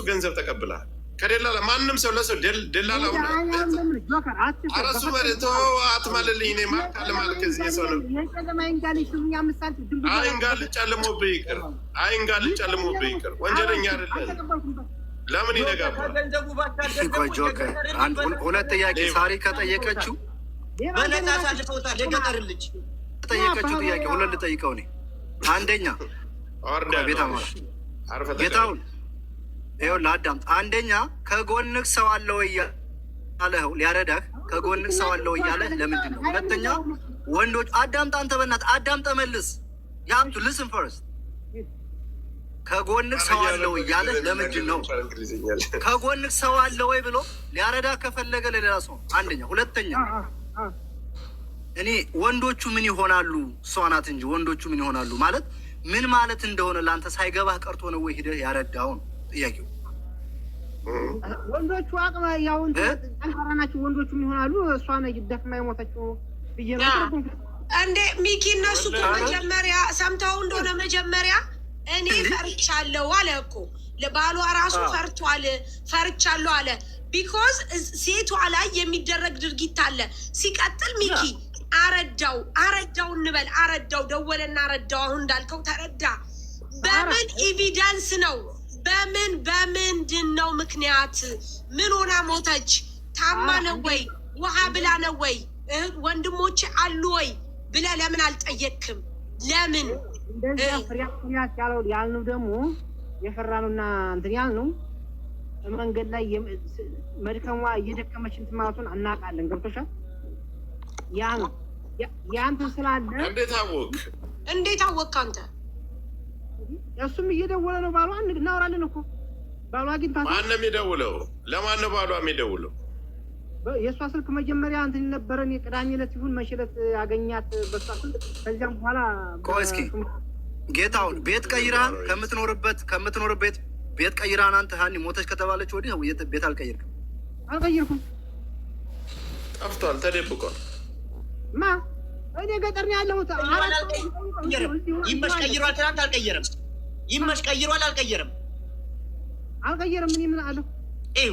ገንዘብ ተቀብለሃል። ከደላላ ማንም ሰው ለሰው ደላላ አረሱ በረቶ አትማልልኝ እኔ ማካለ ማለት ከዚህ ሰው ነው። አይንጋልጫልሞብህ ይቅር፣ አይንጋልጫልሞብህ ይቅር። ወንጀለኛ አይደለም። ለምን ይነጋባል? ጆከር ሁለት ጥያቄ ሳሪ ከጠየቀችው በነፃ አሳልፈውታል። የገጠር ልጅ ጠየቀችው ጥያቄ ሁለት ልጠይቀው እኔ። አንደኛ ጌታውን ይኸውልህ አዳምጥ። አንደኛ ከጎንህ ሰው አለ ወይ ያለህ ሊያረዳህ ከጎንህ ሰው አለ ወይ ያለህ ለምንድን ነው? ሁለተኛ ወንዶች አዳምጥ፣ አንተ በእናትህ አዳምጠህ መልስ። ያምጡ ልስን ፈርስት ከጎንህ ሰው አለ ወይ ያለህ ለምንድን ነው? ከጎንህ ሰው አለ ወይ ብሎ ሊያረዳህ ከፈለገ ለሌላ ሰው አንደኛ። ሁለተኛ እኔ ወንዶቹ ምን ይሆናሉ እሷ ናት እንጂ ወንዶቹ ምን ይሆናሉ ማለት ምን ማለት እንደሆነ ለአንተ ሳይገባህ ቀርቶ ነው ወይ ሂደህ ያረዳውን ጥያቄው። ወንዶቹ አቅመ ያው ጠንካራ ናቸው። ወንዶቹ ምን ይሆናሉ እሷ ነው ደክማ የሞተችው ብዬ ነው እንዴ ሚኪ። እነሱ መጀመሪያ ሰምተው እንደሆነ መጀመሪያ እኔ ፈርቻለሁ አለ እኮ ለባሏ ራሱ ፈርቻለሁ አለ። ቢኮዝ ሴቷ ላይ የሚደረግ ድርጊት አለ። ሲቀጥል ሚኪ አረዳው እንበል አረዳው ደወለና አረዳው። አሁን እንዳልከው ተረዳ። በምን ኤቪደንስ ነው? በምንድን ነው ምክንያት? ምን ሆና ሞተች? ታማ ነው ወይ? ውሃ ብላ ነው ወይ? ወንድሞች አሉ ወይ ብለህ ለምን አልጠየቅክም? ለምን እንደዛ ፍሪያት ያለው ያልነው ደግሞ የፈራነውና እንትን ያልነው መንገድ ላይ መድከሟ እየደከመች እንትን ማለቱን አናውቃለን። ገብቶሻል? ያንተ ስላለ እንዴት አወቅ አንተ? እሱም እየደወለ ነው። ባሏ እናወራለን እኮ ባሏ ግን ማነው የሚደውለው? ለማን ነው ባሏ የሚደውለው? የእሷ ስልክ መጀመሪያ እንትን ነበረን የቅዳሜ ዕለት ይሁን መቼ ዕለት አገኛት በሷ ስልክ። ከዚያም በኋላ ቆይ እስኪ ጌታውን ቤት ቀይራን ከምትኖርበት ቤት ቀይራን አንተ ሀኒ ሞተች ከተባለች ወዲህ ቤት አልቀየርኩም። ጠፍቷል፣ ተደብቋል። እኔ ገጠር ነው ያለሁት። ይመሽ ቀይሯል። ትናንት አልቀየረም። ይመሽ ቀይሯል። አልቀየረም። እኔ ምን አለሁ?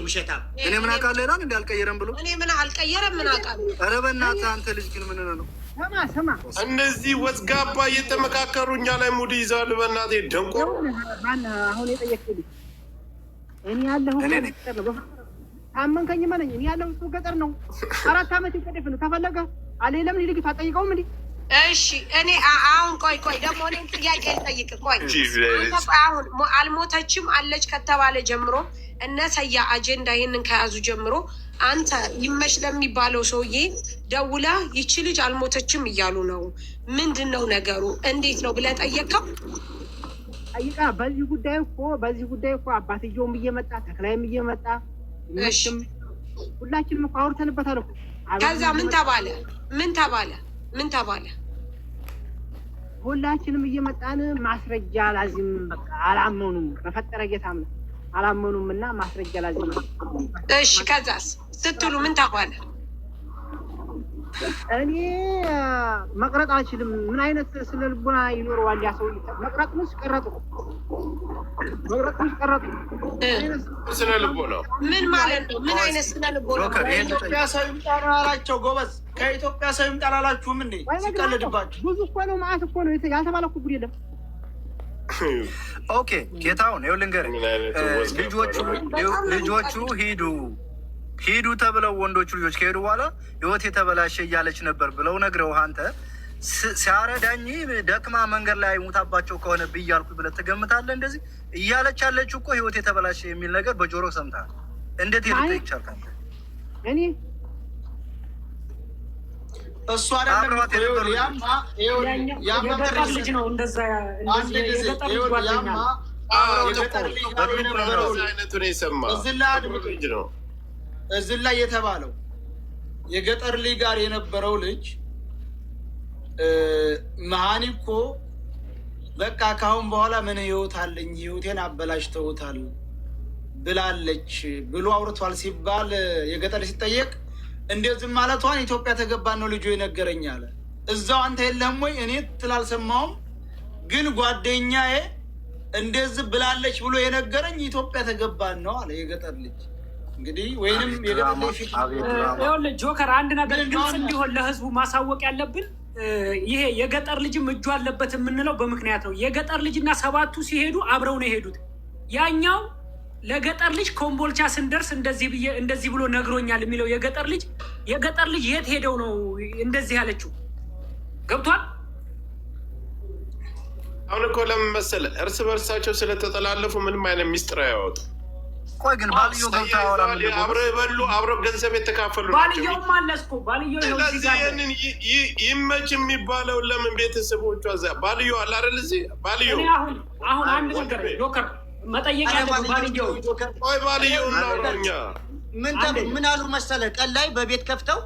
ውሸታም። እኔ ምን አውቃለሁ ይላል እንደ አልቀየረም ብሎ። እኔ ምን አልቀየረም ምን አውቃለሁ? ኧረ በእናትህ አንተ ልጅ ግን ምን ነው? ስማ እነዚህ ወዝጋባ እየተመካከሩ እኛ ላይ ሙድ ይዘዋል። በእናትህ ደንቆ አሁን የጠየቅኩህ እኔ ያለሁት ገጠር ነው። ታመንከኝ መለኝ። እኔ ያለሁት ገጠር ነው። 4 ዓመት ይቀደፍ ነው። ከፈለገ አለለም ልጅ ታጠይቀውም እንዴ? እሺ እኔ አሁን ቆይ ደግሞ እኔ ጥያቄ ልጠይቅ። ቆይ አሁን አልሞተችም አለች ከተባለ ጀምሮ እነሰያ አጀንዳ ይሄንን ከያዙ ጀምሮ አንተ ይመሽ ለሚባለው ሰውዬ ደውላ ይቺ ልጅ አልሞተችም እያሉ ነው፣ ምንድን ነው ነገሩ እንዴት ነው ብለህ ጠየቀው? ጠይቃ በዚህ ጉዳይ እኮ አባትየውም እየመጣ ተክላይም እየመጣ እሺም ሁላችንም እኮ አውርተንበታል እኮ። ከዛ ምን ተባለ? ሁላችንም እየመጣን ማስረጃ ላዚም በቃ አላመኑም። በፈጠረ ጌታም አላመኑም እና ማስረጃ ላዚም። እሺ ከዛስ ስትሉ ምን ተባለ? እኔ መቅረጥ አልችልም። ምን አይነት ስነ ልቦና ይኖረዋል ያ ሰው? መቅረጥንስ ቀረጡ። ስነ ልቦና ምን ማለት ነው? ምን አይነት ስነ ልቦና? ከኢትዮጵያ ሰው ይምጣና አላቸው። ጎበዝ ከኢትዮጵያ ሰው ይምጣና አላችሁም እንዴ? ሲቀልድባችሁ ብዙ እኮ ነው፣ ማአት እኮ ነው ያልተባለ እኮ ጉድ የለም። ኦኬ ጌታውን ይኸውልህ ልንገርህ፣ ልጆቹ ሂዱ ተብለው ወንዶቹ ልጆች ከሄዱ በኋላ ህይወት የተበላሸ እያለች ነበር ብለው ነግረውህ አንተ ሲያረዳኝ ደክማ መንገድ ላይ ሙታባቸው ከሆነ ብያልኩ ብለህ ትገምታለህ? እንደዚህ እያለች ያለችው እኮ ህይወት የተበላሸ የሚል ነገር በጆሮ ሰምተሃል። እንዴት ልትጠይቅ ቻልክ? እኔ እሱ አይደለም የገጠር ልጅ ነው። እንደዛ የገጠር ልጅ ጓደኛ እዚህ ላይ የተባለው የገጠር ልጅ ጋር የነበረው ልጅ መሀኒ እኮ በቃ ካሁን በኋላ ምን ህይወት አለኝ፣ ህይወቴን አበላሽተውታል ብላለች ብሎ አውርቷል ሲባል የገጠር ሲጠየቅ እንደዚህ ማለቷን ኢትዮጵያ ተገባን ነው ልጁ የነገረኝ አለ። እዛው አንተ የለህም ወይ? እኔ ትላልሰማውም ግን ጓደኛዬ እንደዚህ ብላለች ብሎ የነገረኝ ኢትዮጵያ ተገባን ነው አለ የገጠር ልጅ። እንግዲህ ወይንም የገጠር ልጅ ጆከር አንድ ነገር ግልጽ እንዲሆን ለህዝቡ ማሳወቅ ያለብን ይሄ የገጠር ልጅም እጁ አለበት የምንለው በምክንያት ነው። የገጠር ልጅና ሰባቱ ሲሄዱ አብረው ነው የሄዱት። ያኛው ለገጠር ልጅ ኮምቦልቻ ስንደርስ እንደዚህ ብሎ ነግሮኛል የሚለው የገጠር ልጅ የት ሄደው ነው እንደዚህ ያለችው? ገብቷል? አሁን እኮ ለምን መሰለህ እርስ በርሳቸው ስለተጠላለፉ ምንም አይነት ሚስጥር አያወጡ። ቆይ ግን ባልዮ ገብታ አወራለ አብረው በሉ አብረው ገንዘብ የተካፈሉ ባልዮ ማለስኮ ባልዮ ይሄንን ይመች የሚባለው ለምን ቤተሰቦቿ እዛ ባልዮ አለ አይደል? እዚህ ባልዮ አሁን አንድ ነገር ጆከር መጠየቅ ያለበት ባልዮ ቆይ ባልዮ እናውራኛ ምን አሉ መሰለህ ቀን ላይ በቤት ከፍተው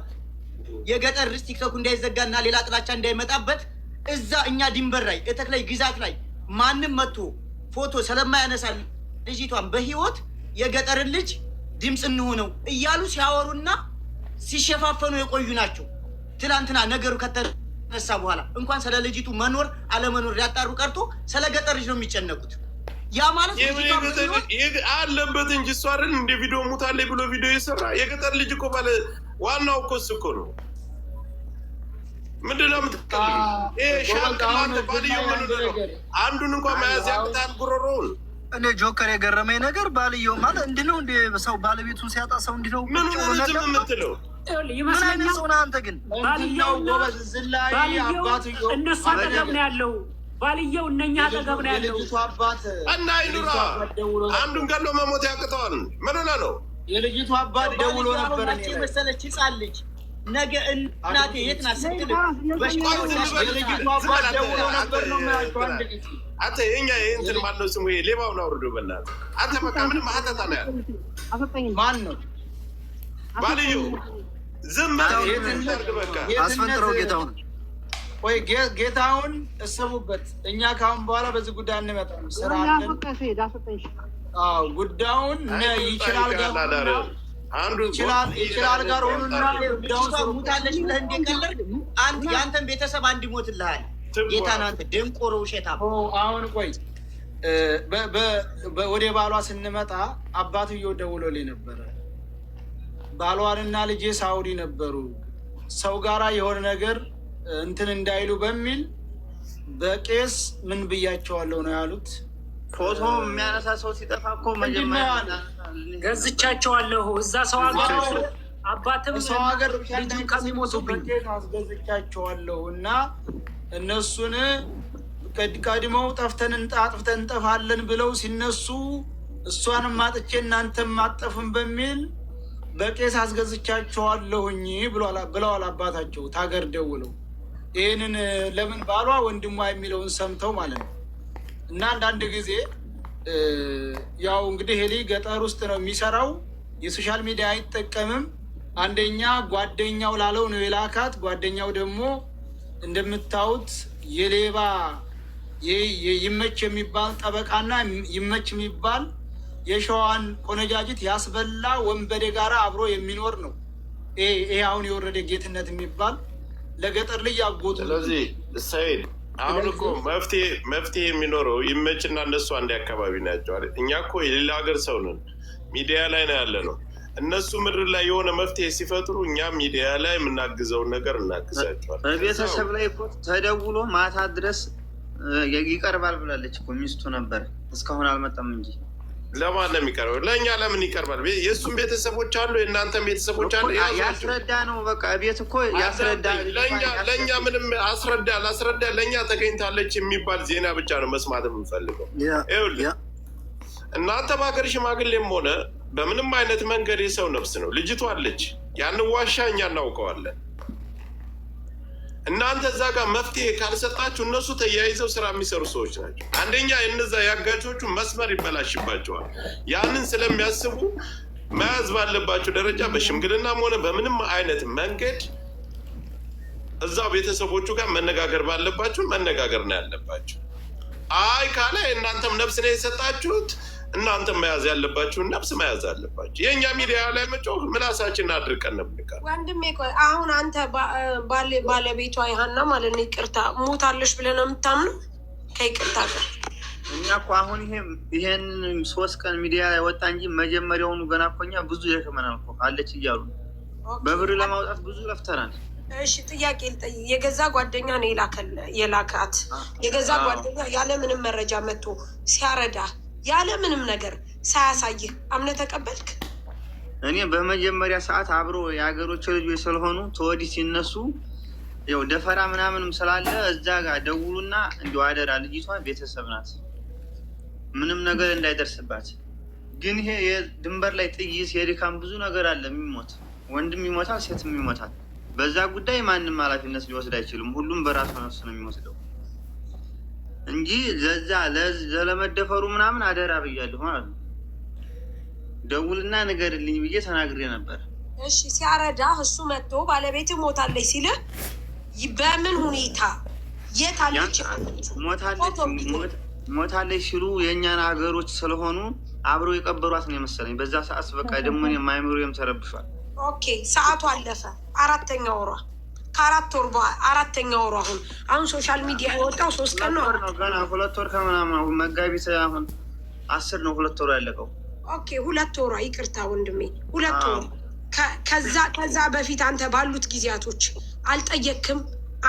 የገጠር ርስት ቲክቶክ እንዳይዘጋና ሌላ ጥላቻ እንዳይመጣበት እዛ እኛ ድንበር ላይ እተክላይ ግዛት ላይ ማንም መጥቶ ፎቶ ስለማያነሳ ልጅቷን በህይወት የገጠርን ልጅ ድምፅ እንሆነው እያሉ ሲያወሩና ሲሸፋፈኑ የቆዩ ናቸው። ትላንትና ነገሩ ከተነሳ በኋላ እንኳን ስለ ልጅቱ መኖር አለመኖር ያጣሩ ቀርቶ ስለ ገጠር ልጅ ነው የሚጨነቁት። ያ ማለት አለበት እንጂ እሷ አይደል እንደ ቪዲዮ ሙታለች ብሎ ቪዲዮ የሰራ የገጠር ልጅ እኮ ባለ ዋናው እኮ እሱ እኮ ነው። ምንድነው የምትቀልኝ? ሻንቅላንተ ባልዮ አንዱን እንኳን መያዝ ያቅታል ጉሮሮውን። እኔ ጆከር የገረመኝ ነገር ባልየው ማለት እንዲህ ነው እንደ ሰው ባለቤቱን ሲያጣ ሰው እንዲህ ነው ምን ነው የምትለው? ምን አይነት ሰው ነህ አንተ ግን? ባልየው ጎበዝ ዝላይ አባትዮ እነሱ አጠገብ ነው ያለው። ባልየው እነኛ አጠገብ ነው ያለው። የልጅቱ አባት እና አይኑራ አንዱን ገሎ መሞት ያቅተዋል። ምን ሆነ ነው? የልጅቱ አባት ደውሎ ነበር መሰለች ህፃን ልጅ ነገ እናቴ የት ናት ስትል የልጅቱ አባት ደውሎ ነበር ነው የሚያቸው። አንድ ጊዜ አንተ የኛ እንትን ማነው ስሙ? ሌባውን አውርዶ በእናትህ አንተ በቃ ምንም አታታ ነው ያለው። ማን ነው ባልዮ? ዝም በል በቃ አስፈንጥረው ጌታውን። ወይ ጌታውን እሰቡበት። እኛ ካሁን በኋላ በዚህ ጉዳይ እንመጣም። ስራ አለን። አዎ ጉዳዩን ይችላል ጋር አንዱ ይችላል ጋር ሆኑና ጉዳዩን ሙታለች ብለህ እንደቀለድ አንተ ያንተን ቤተሰብ አንድ ይሞትልሃል። ጌታን አንተ ደንቆሮ ውሸታም። አሁን ቆይ ወደ ባሏ ስንመጣ አባትየው ደውሎልኝ ነበረ። ባሏንና ልጄ ሳውዲ ነበሩ ሰው ጋራ የሆነ ነገር እንትን እንዳይሉ በሚል በቄስ ምን ብያቸዋለሁ ነው ያሉት። ፎቶ የሚያነሳ ሰው ሲጠፋ እኮ መጀመሪያ ገዝቻቸዋለሁ እዛ ሰው ሀገር አባትም ሰው ሀገር ልጁ ከሚሞቱብኝ አስገዝቻቸዋለሁ እና እነሱን ቀድመው ጠፍተን እንጠፋለን ብለው ሲነሱ እሷንም ማጥቼ እናንተም ማጠፍን በሚል በቄስ አስገዝቻቸዋለሁኝ ብለዋል አባታቸው ታገር ደውለው። ይህንን ለምን ባሏ ወንድሟ የሚለውን ሰምተው ማለት ነው። እና አንዳንድ ጊዜ ያው እንግዲህ ሄሊ ገጠር ውስጥ ነው የሚሰራው፣ የሶሻል ሚዲያ አይጠቀምም። አንደኛ ጓደኛው ላለው ነው የላካት። ጓደኛው ደግሞ እንደምታዩት የሌባ ይመች የሚባል ጠበቃና ይመች የሚባል የሸዋን ቆነጃጅት ያስበላ ወንበዴ ጋራ አብሮ የሚኖር ነው። ይሄ አሁን የወረደ ጌትነት የሚባል ለገጠር ልጅ አጎቱ። ስለዚህ ሰይድ አሁን እኮ መፍትሄ የሚኖረው ይመችና እነሱ አንድ አካባቢ ናቸው። እኛ እኮ የሌላ ሀገር ሰው ነን፣ ሚዲያ ላይ ነው ያለ ነው። እነሱ ምድር ላይ የሆነ መፍትሄ ሲፈጥሩ እኛ ሚዲያ ላይ የምናግዘውን ነገር እናግዛቸዋል። በቤተሰብ ላይ እኮ ተደውሎ ማታ ድረስ ይቀርባል ብላለች እኮ ሚስቱ ነበር። እስካሁን አልመጣም እንጂ ለማን ነው የሚቀርበው? ለእኛ ለምን ይቀርባል? የእሱም ቤተሰቦች አሉ፣ የእናንተም ቤተሰቦች አሉ። ያስረዳ ነው በቃ ቤት እኮ ያስረዳ። ለእኛ ምንም ላስረዳ ለእኛ ተገኝታለች የሚባል ዜና ብቻ ነው መስማት የምንፈልገው። ይኸውልህ እናንተ በሀገር ሽማግሌም ሆነ በምንም አይነት መንገድ የሰው ነፍስ ነው። ልጅቷ አለች፣ ያን ዋሻ እኛ እናውቀዋለን። እናንተ እዛ ጋር መፍትሄ ካልሰጣችሁ እነሱ ተያይዘው ስራ የሚሰሩ ሰዎች ናቸው። አንደኛ እነዛ ያጋቾቹ መስመር ይበላሽባቸዋል። ያንን ስለሚያስቡ መያዝ ባለባቸው ደረጃ በሽምግልናም ሆነ በምንም አይነት መንገድ እዛው ቤተሰቦቹ ጋር መነጋገር ባለባቸው መነጋገር ነው ያለባቸው። አይ ካለ እናንተም ነፍስ ነው የሰጣችሁት፣ እናንተም መያዝ ያለባችሁን ነፍስ መያዝ አለባቸው። የእኛ ሚዲያ ላይ መጮህ ምላሳችን አድርቀን ነብቃል። ወንድሜ ቆይ አሁን አንተ ባለቤቷ ይሃና ማለት ነው ይቅርታ ሞታለሽ ብለህ ነው የምታምነው? ከይቅርታ ጋር እኛ እኮ አሁን ይሄን 3 ቀን ሚዲያ ወጣ እንጂ መጀመሪያውኑ ገና እኮ እኛ ብዙ ደክመናል እኮ አለች እያሉ በብር ለማውጣት ብዙ ለፍተናል። እሺ ጥያቄ ልጠይቅ። የገዛ ጓደኛ ነው የላካት። የገዛ ጓደኛ ያለ ምንም መረጃ መጥቶ ሲያረዳ ያለ ምንም ነገር ሳያሳይህ አምነህ ተቀበልክ? እኔ በመጀመሪያ ሰዓት አብሮ የሀገሮች ልጆች ስለሆኑ ተወዲህ ሲነሱ ያው ደፈራ ምናምንም ስላለ እዛ ጋር ደውሉና እንዲሁ አደራ ልጅቷ ቤተሰብ ናት ምንም ነገር እንዳይደርስባት። ግን ይሄ የድንበር ላይ ጥይት የድካም ብዙ ነገር አለ። የሚሞት ወንድም ይሞታል፣ ሴትም ይሞታል። በዛ ጉዳይ ማንም ኃላፊነት ሊወስድ አይችልም። ሁሉም በራሱ ነፍስ ነው የሚወስደው እንጂ ለመደፈሩ ምናምን አደራ ብያለሁ ማለት ነው። ደውልና ንገርልኝ ብዬ ተናግሬ ነበር። እሺ ሲያረዳ እሱ መጥቶ ባለቤት ሞታለች ሲልህ በምን ሁኔታ የታለች? ሞታለች ሲሉ የእኛን ሀገሮች ስለሆኑ አብረው የቀበሯት ነው የመሰለኝ። በዛ ሰዓት በቃ ደግሞ የማይምሩም ተረብሿል። ኦኬ ሰዓቱ አለፈ። 4ኛ ወሯ ከ4 ወር በኋላ 4ኛ ወሯ አሁን ሶሻል ሚዲያ የወጣው 3 ቀን ነው ገና 2 ወር ከምናምን መጋቢት አሁን 10 ነው 2 ወሩ ያለቀው። ኦኬ 2 ወሯ ይቅርታ ወንድሜ 2 ወሯ። ከዛ በፊት አንተ ባሉት ጊዜያቶች አልጠየክም?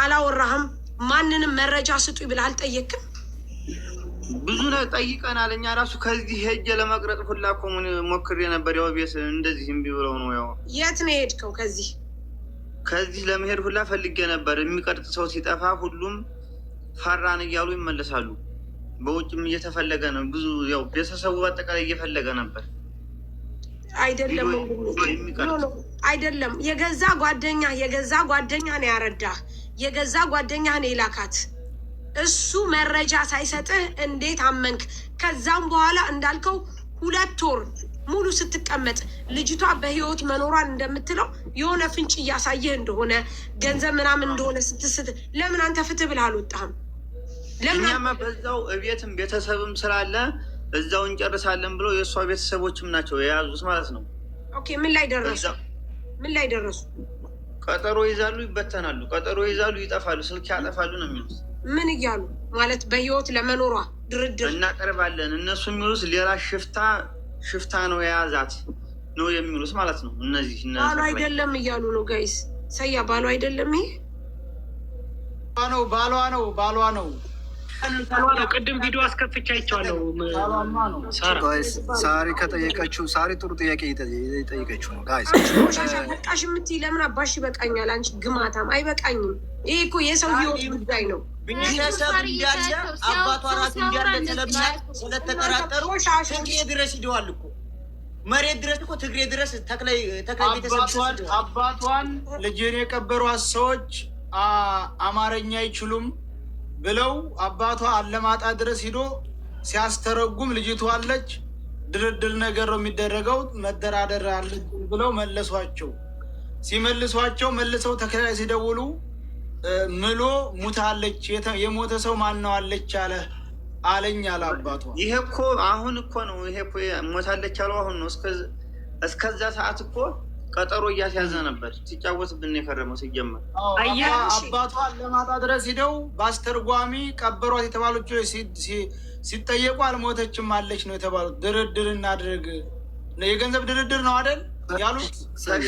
አላወራህም? ማንንም መረጃ ስጡኝ ብለህ አልጠየክም? ብዙ ነው ጠይቀናል። እኛ ራሱ ከዚህ ሄጄ ለመቅረጥ ሁላ እኮ ሞክሬ ነበር። ያው ቤት እንደዚህ እምቢ ብለው ነው። ያው የት ነው የሄድከው? ከዚህ ለመሄድ ሁላ ፈልጌ ነበር። የሚቀርጥ ሰው ሲጠፋ ሁሉም ፈራን እያሉ ይመለሳሉ። በውጭም እየተፈለገ ነው ብዙ። ያው ቤተሰቡ አጠቃላይ እየፈለገ ነበር። አይደለም የገዛ ጓደኛ ነው ያረዳህ። የገዛ ጓደኛ ነው የላካት። እሱ መረጃ ሳይሰጥህ እንዴት አመንክ? ከዛም በኋላ እንዳልከው 2 ወር ሙሉ ስትቀመጥ ልጅቷ በህይወት መኖሯን እንደምትለው የሆነ ፍንጭ እያሳየህ እንደሆነ ገንዘብ ምናምን እንደሆነ ስትስት ለምን አንተ ፍትህ ብለህ አልወጣህም? እኛማ በዛው እቤትም ቤተሰብም ስላለ እዛው እንጨርሳለን ብለው የእሷ ቤተሰቦችም ናቸው የያዙት ማለት ነው። ኦኬ ምን ላይ ደረሱ? ቀጠሮ ይዛሉ፣ ይበተናሉ። ቀጠሮ ይዛሉ፣ ይጠፋሉ፣ ስልክ ያጠፋሉ ነው የሚሉት። ምን እያሉ ማለት በህይወት ለመኖሯ ድርድር እናቀርባለን። እነሱ የሚሉት ሌላ ሽፍታ ነው የያዛት ነው የሚሉት ማለት ነው። እነዚህ ባሉ አይደለም እያሉ ነው ጋይስ። ሰያ ባሉ አይደለም፣ ይሄ ባሏ ነው። ቅድም ቪዲዮ አስከፍቻ አይቼዋለሁ። ሳሪ ከጠየቀችው ሳሪ ጥሩ ጥያቄ የጠየቀችው ነው ጋይስ። በቃሽ የምትይ ለምን አባሽ ይበቃኛል? አንቺ ግማታም አይበቃኝም። ይሄ እኮ የሰው ህይወት ጉዳይ ነው። ቤተሰብ እንዳለ አባቷ ራሱ እንዳለ ስለተጠራጠሩ ትግሬ ድረስ ሂደዋል እኮ መሬት ድረስ እኮ ትግሬ ድረስ ተክላይ ቤተሰብ አባቷን ልጅን የቀበሯት ሰዎች አማርኛ አይችሉም ብለው አባቷ አለማጣ ድረስ ሂዶ ሲያስተረጉም ልጅቷ አለች። ድርድር ነገር ነው የሚደረገው፣ መደራደር አለ ብለው መለሷቸው። ሲመልሷቸው መልሰው ተከላይ ሲደውሉ ምሎ ሙታለች፣ የሞተ ሰው ማነው አለች አለኝ አለ አባቷ። ይሄ እኮ አሁን እኮ ነው። ይሄ እኮ ሞታለች አለው አሁን ነው። እስከዛ ሰዓት እኮ ቀጠሮ እያስያዘ ነበር። ሲጫወትብን የከረመው ሲጀመር አባቷ ለማጣ ድረስ ሂደው በአስተርጓሚ ቀበሯት የተባሉት ሲጠየቁ አልሞተችም አለች ነው የተባሉት። ድርድር እናድርግ፣ የገንዘብ ድርድር ነው አይደል ያሉት።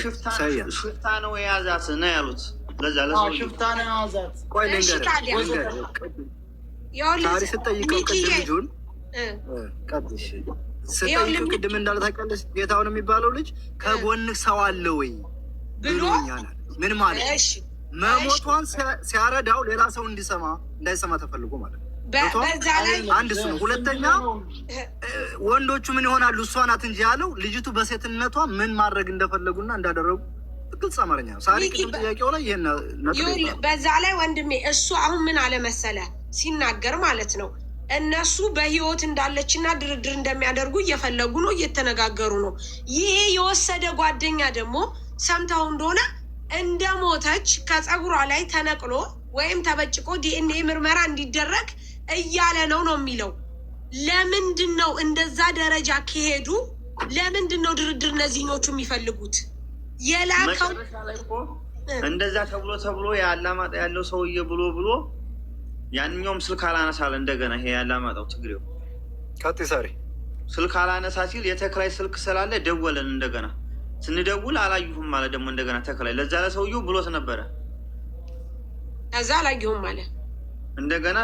ሽፍታ ነው የያዛት ነው ያሉት። ለዛ ሽፍታ ነው የያዛት። ቆይ ሳሪ ስጠይቀው ቅድም ልጁን ቀጥሽ ስጠይቀው ቅድም እንዳለ ታውቂያለሽ፣ ጌታውን የሚባለው ልጅ ከጎንህ ሰው አለ ወይ ብሎኛል። ምን ማለት መሞቷን ሲያረዳው ሌላ ሰው እንዳይሰማ ተፈልጎ ማለት ነው። አንድ እሱ ነው። ሁለተኛ ወንዶቹ ምን ይሆናሉ? እሷ ናት እንጂ ያለው ልጅቱ በሴትነቷ ምን ማድረግ እንደፈለጉና እንዳደረጉ ግልጽ አማርኛ ነው። ሳሪ ቅድም ጥያቄው ላይ ይሄን በዛ ላይ ወንድሜ እሱ አሁን ምን አለ መሰለ ሲናገር ማለት ነው እነሱ በህይወት እንዳለችና ድርድር እንደሚያደርጉ እየፈለጉ ነው፣ እየተነጋገሩ ነው። ይሄ የወሰደ ጓደኛ ደግሞ ሰምተው እንደሆነ እንደሞተች ከፀጉሯ ላይ ተነቅሎ ወይም ተበጭቆ ዲኤንኤ ምርመራ እንዲደረግ እያለ ነው የሚለው። ለምንድን ነው እንደዛ ደረጃ ከሄዱ ለምንድን ነው ድርድር እነዚህኞቹ የሚፈልጉት? የላከው እንደዛ ተብሎ የአላማጣ ያለው ሰውዬ ብሎ ያንኛውም ስልክ አላነሳለ። እንደገና ይሄ ያላማጣው ትግሬው ቀጥይ ሳሪ። ስልክ አላነሳ ሲል የተክላይ ስልክ ስላለ ደወለን። እንደገና ስንደውል አላየሁም ማለት ደግሞ እንደገና ተክላይ ለዛ ለሰውየው ብሎት ነበረ። ከዛ አላየሁም አለ እንደገና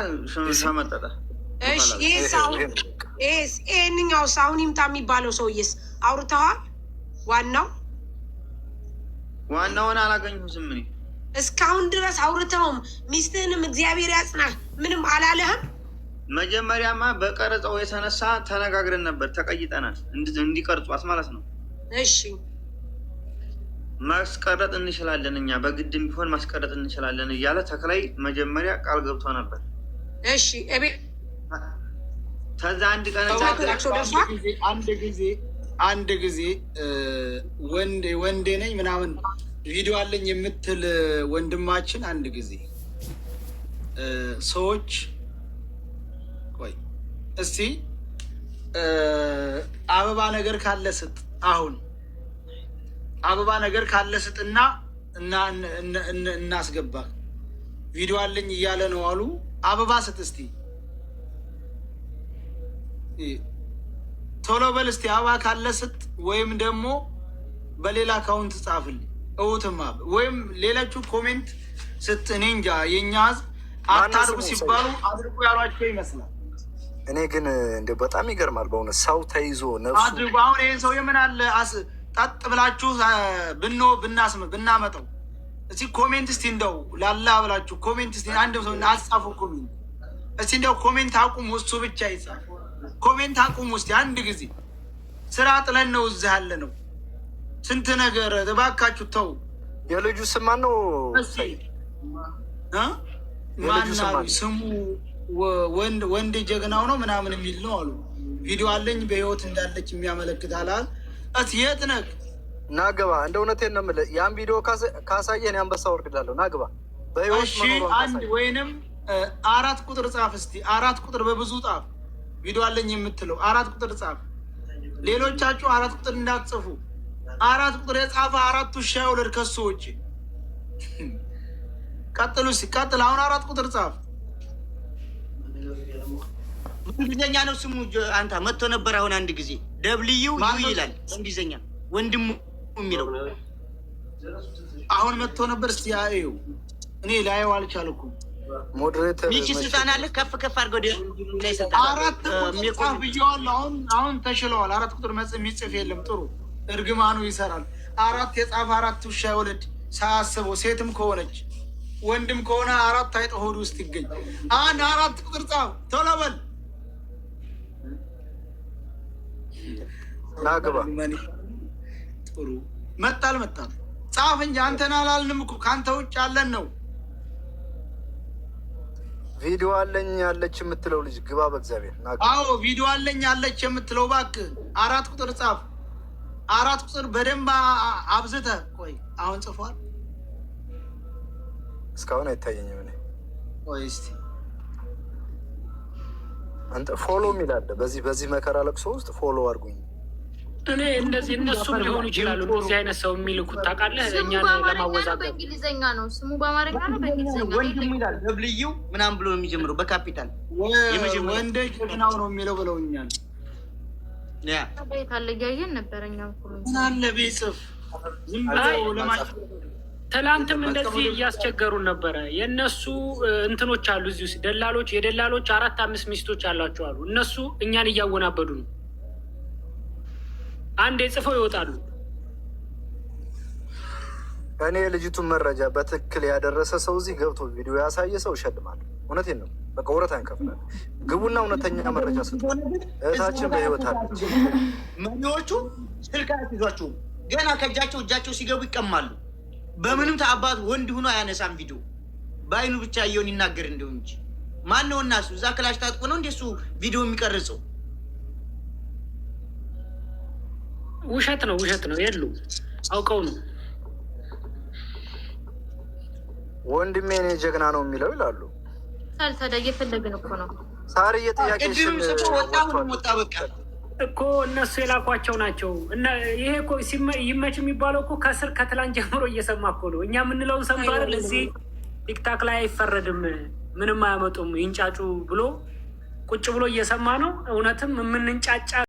ሸመጠጠ። እሺ ይሄንኛው ሳሁን ይምጣ የሚባለው ሰውዬስ አውርተዋል? ዋናውን አላገኘሁትም እኔ እስካሁን ድረስ አውርተውም ሚስትህንም እግዚአብሔር ያጽናህ ምንም አላለህም? መጀመሪያማ በቀረጻው የተነሳ ተነጋግረን ነበር፣ ተቀይጠናል እንዲቀርጿት ማለት ነው። እሺ ማስቀረጥ እንችላለን እኛ በግድም ቢሆን ማስቀረጥ እንችላለን እያለ ተክላይ መጀመሪያ ቃል ገብቶ ነበር። እሺ ከዛ አንድ ቀን አንድ ጊዜ ወንዴ ነኝ ምናምን ቪዲዮ አለኝ የምትል ወንድማችን አንድ ጊዜ ሰዎች ቆይ እስቲ አበባ ነገር ካለ ስጥ፣ አሁን አበባ ነገር ካለ ስጥና እናስገባ ቪዲዮ አለኝ እያለ ነው አሉ። አበባ ስጥ እስቲ ቶሎ በል እስቲ አበባ ካለ ስጥ፣ ወይም ደግሞ በሌላ አካውንት ጻፍልኝ እውትማ ወይም ሌሎቹ ኮሜንት ስጥ። እኔ እንጃ የእኛ ህዝብ አታድርጉ ሲባሉ አድርጉ ያሏቸው ይመስላል። እኔ ግን እንደ በጣም ይገርማል በእውነት ሰው ተይዞ ነፍሱ አድርጉ። አሁን ይህን ሰው የምን አለ ጠጥ ብላችሁ ብናመጠው እስቲ ኮሜንት እስቲ እንደው ላላ ብላችሁ ኮሜንት እስቲ አንድ ሰው አጻፉ ኮሜንት እስቲ እንደው ኮሜንት አቁሙ። እሱ ብቻ ይጻፍ ኮሜንት አቁሙ እስቲ አንድ ጊዜ። ስራ ጥለን ነው እዚህ ያለ ነው። ስንት ነገር እባካችሁ ተው። የልጁ ስም ማን ነው? ማናሉ ስሙ ወንድ ጀግናው ነው ምናምን የሚል ነው አሉ። ቪዲዮ አለኝ በህይወት እንዳለች የሚያመለክት አላል የት ነህ? ናግባ እንደ እውነቴን ነው የምልህ። ያን ቪዲዮ ካሳየን አንበሳ ወርድላለሁ። ናግባ በህይወት አንድ ወይንም 4 ቁጥር ጻፍ እስቲ 4 ቁጥር በብዙ ጻፍ። ቪዲዮ አለኝ የምትለው 4 ቁጥር ጻፍ። ሌሎቻችሁ 4 ቁጥር እንዳትጽፉ። 4 ቁጥር የጻፈ 4 ውሻ ይውለድ ከሱ ውጭ። ቀጥሉ ሲቀጥል አሁን 4 ቁጥር ጻፍ። እንግሊዘኛ ነው ስሙ። አንተ መጥቶ ነበር አሁን አንድ ጊዜ ደብልዩ ይላል እንግሊዘኛ ወንድሙ የሚለው አሁን መጥቶ ነበር። እስቲ ያዩ እኔ ላየው አልቻልኩም። ሞዴሬተር ሚቺ ስልጣን አለ ከፍ አድርገው ላይ ሰጣ 4 ቁጥር ጻፍ ብየዋለሁ። አሁን ተሽለዋል። 4 ቁጥር የሚጽፍ የለም። ጥሩ እርግማኑ ይሰራል። 4 የጻፈ 4 ውሻ ይወለድ ሳያስበው። ሴትም ከሆነች ወንድም ከሆነ 4 አይጥ ሆድ ውስጥ ይገኝ። 4 ቁጥር ጻፍ ቶሎ በል። ናግባ ጥሩ መጣል ጻፍ እንጂ አንተን አላልንም እኮ ከአንተ ውጭ አለን ነው። ቪዲዮ አለኝ ያለች የምትለው ልጅ ግባ በእግዚአብሔር። አዎ ቪዲዮ አለኝ ያለች የምትለው እባክህ 4 ቁጥር ጻፍ። 4 ቁጥር በደንብ አብዝተህ ቆይ። አሁን ጽፏል። እስካሁን አይታየኝም። እኔ ቆይ እስቲ አንተ ፎሎ የሚላለ በዚህ መከራ ለቅሶ ውስጥ ፎሎ አድርጉኝ። እኔ እንደዚህ እነሱም ሊሆኑ ይችላሉ እንደዚህ አይነት ሰው የሚልኩት ታውቃለህ። እኛን ለማወዛገብ በእንግሊዝኛ ነው ስሙ፣ በአማርኛ ነው በእንግሊዝኛ ወንድሙ ይላል። ደብልዩ ምናምን ብሎ ነው የሚጀምረው በካፒታል ወንድ ጀግናው ነው የሚለው ብለውኛል። ያ ታለ ያየን ነበረኛ ምን አለ ቢጽፍ ዝም ብሎ ለማለት ትላንትም እንደዚህ እያስቸገሩን ነበረ። የእነሱ እንትኖች አሉ እዚህ ውስጥ ደላሎች፣ የደላሎች 4-5 ሚስቶች አሏቸው አሉ። እነሱ እኛን እያወናበዱ ነው። አንዴ ጽፈው ይወጣሉ። እኔ ልጅቱን መረጃ በትክክል ያደረሰ ሰው እዚህ ገብቶ ቪዲዮ ያሳየ ሰው እሸልማለሁ። እውነቴን ነው። በቃ ወረታ እንከፍላለን። ግቡና እውነተኛ መረጃ ስጡ። እህታችን በህይወት አለች። መሪዎቹ ስልክ አያስይዟቸውም። ገና እጃቸው ሲገቡ ይቀማሉ። በምንም ተአባት ወንድ ሆኖ አያነሳም ቪዲዮ። በአይኑ ብቻ እየውን ይናገር እንደው እንጂ ማነው እናሱ እዛ ክላሽ ታጥቆ ነው እንደሱ ቪዲዮ የሚቀርጸው? ውሸት ነው የሉ አውቀው ነው። ወንድሜ እኔ ጀግና ነው የሚለው ይላሉ። ታዲያ እየፈለግን እኮ ነው። ሳሪ የጥያቄሽን ወጣ በቃ እኮ እነሱ የላኳቸው ናቸው። እና ይሄ እኮ ይመች የሚባለው እኮ ከስር ከትላንት ጀምሮ እየሰማ እኮ ነው። እኛ የምንለውን ሰምቶ አይደል? እዚህ ቲክታክ ላይ አይፈረድም፣ ምንም አያመጡም፣ ይንጫጩ ብሎ ቁጭ ብሎ እየሰማ ነው። እውነትም የምንንጫጫ